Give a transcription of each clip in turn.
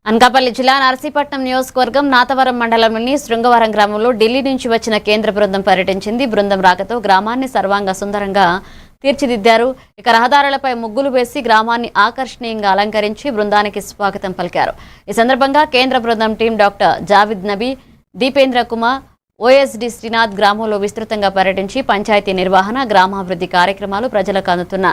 అనకాపల్లి జిల్లా నర్సీపట్నం నియోజకవర్గం నాతవరం మండలంలోని శృంగవరం గ్రామంలో ఢిల్లీ నుంచి వచ్చిన కేంద్ర బృందం పర్యటించింది. బృందం రాకతో గ్రామాన్ని సర్వాంగ సుందరంగా తీర్చిదిద్దారు. ఇక రహదారులపై ముగ్గులు వేసి గ్రామాన్ని ఆకర్షణీయంగా అలంకరించి బృందానికి స్వాగతం పలికారు. ఈ సందర్భంగా కేంద్ర బృందం team doctor Javid Nabi, Deependra Kumar, OSD Srinath గ్రామంలో విస్తృతంగా పర్యటించి పంచాయతీ నిర్వహణ, గ్రామాభివృద్ధి కార్యక్రమాలు, ప్రజలకు అందుతున్న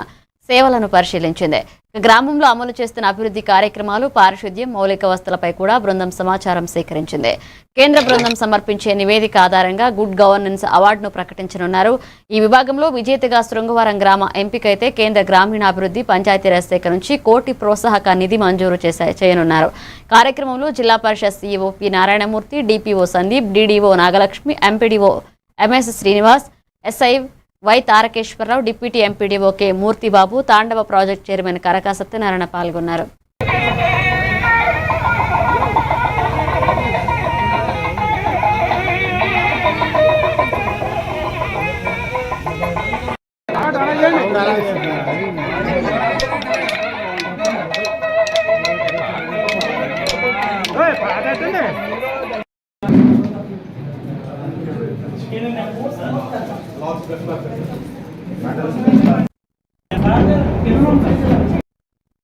సేవలను పరిశీలించింది. గ్రామంలో అమలు చేస్తున్న అభివృద్ధి కార్యక్రమాలు, పారిశుద్ధ్యం, మౌలిక వసతులపై కూడా బృందం సమాచారం సేకరించింది. కేంద్ర బృందం సమర్పించే నివేదిక ఆధారంగా గుడ్ గవర్నెన్స్ అవార్డును ప్రకటించనున్నారు. ఈ విభాగంలో విజేతగా శృంగవరం గ్రామ ఎంపికైతే కేంద్ర గ్రామీణాభివృద్ధి పంచాయతీరాజ్ శాఖ నుంచి 1 కోటి ప్రోత్సాహక నిధి మంజూరు చేయనున్నారు. కార్యక్రమంలో Zilla Parishad CEO P Narayanamurthy, DPO Sandeep, DDO Nagalakshmi, MPDO MS Srinivas, SI Y Tarakeswararao, deputy MPDO K Murthybabu, Tandava project chairman Karaka Satyanarayana పాల్గొన్నారు. Madam